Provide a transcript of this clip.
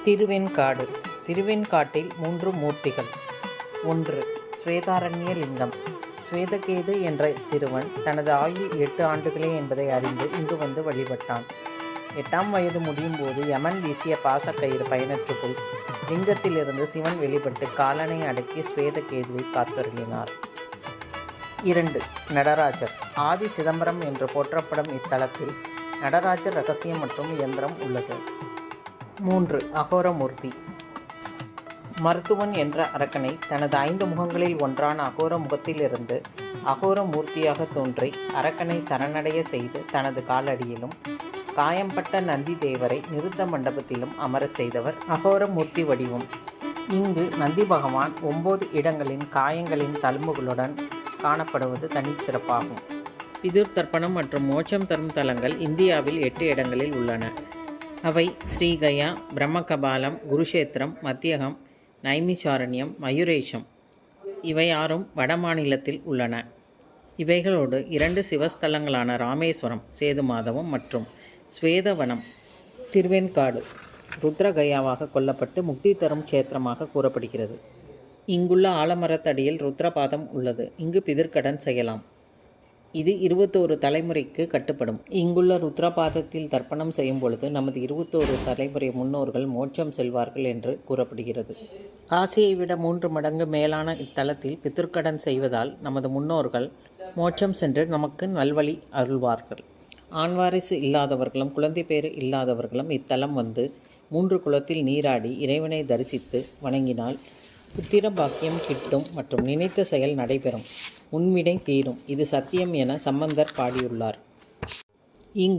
திருவெண்காடு. திருவெண்காட்டில் 3 மூர்த்திகள். 1. ஸ்வேதாரண்ய லிங்கம். ஸ்வேதகேது என்ற சிறுவன் தனது ஆயுள் 8 ஆண்டுகளே என்பதை அறிந்து இங்கு வந்து வழிபட்டான். 8ஆம் வயது முடியும் போது யமன் வீசிய பாசக்கயிறு பயனற்று போய் லிங்கத்திலிருந்து சிவன் வெளிப்பட்டு காலனை அடக்கி ஸ்வேதகேதுவை காத்தருளினார். 2. நடராஜர். ஆதி சிதம்பரம் என்று போற்றப்படும் இத்தலத்தில் நடராஜர் ரகசியம் மற்றும் யந்திரம் உள்ளது. 3. அகோரமூர்த்தி. மருத்துவன் என்ற அரக்கனை தனது 5 முகங்களில் ஒன்றான அகோர முகத்திலிருந்து அகோர மூர்த்தியாக தோன்றி அரக்கனை சரணடைய செய்து தனது காலடியிலும் காயம்பட்ட நந்தி தேவரை நிருத்த மண்டபத்திலும் அமரச் செய்தவர் அகோர மூர்த்தி வடிவம். இங்கு நந்தி பகவான் 9 இடங்களின் காயங்களின் தழும்புகளுடன் காணப்படுவது தனிச்சிறப்பாகும். பிதுர் தர்ப்பணம் மற்றும் மோட்சம் தரும் தலங்கள் இந்தியாவில் 8 இடங்களில் உள்ளன. அவை ஸ்ரீகயா, பிரம்மகபாலம், குருஷேத்திரம், மத்தியகம், நைமிசாரண்யம், மயூரேஷம். இவை 6ம் வட மாநிலத்தில் உள்ளன. இவைகளோடு 2 சிவஸ்தலங்களான ராமேஸ்வரம், சேதுமாதவம் மற்றும் ஸ்வேதவனம் திருவெண்காடு ருத்ரகயாவாக கொல்லப்பட்டு முக்தி தரும் க்ஷேத்திரமாக கூறப்படுகிறது. இங்குள்ள ஆலமரத்தடியில் ருத்ரபாதம் உள்ளது. இங்கு பிதிர்க்கடன் செய்யலாம். இது 21 தலைமுறைக்கு கட்டுப்படும். இங்குள்ள ருத்ரபாதத்தில் தர்ப்பணம் செய்யும் பொழுது நமது 21 தலைமுறை முன்னோர்கள் மோட்சம் செல்வார்கள் என்று கூறப்படுகிறது. காசியை விட 3 மடங்கு மேலான இத்தலத்தில் பிதிர்க்கடன் செய்வதால் நமது முன்னோர்கள் மோட்சம் சென்று நமக்கு நல்வழி அருள்வார்கள். ஆண்வாரிசு இல்லாதவர்களும் குழந்தை பேறு இல்லாதவர்களும் இத்தலம் வந்து 3 குளத்தில் நீராடி இறைவனை தரிசித்து வணங்கினால் புத்திர பாக்கியம் கிட்டும் மற்றும் நினைத்த செயல் நடைபெறும், முன்வினை தீரும். இது சத்தியம் என சம்பந்தர் பாடியுள்ளார். இங்கு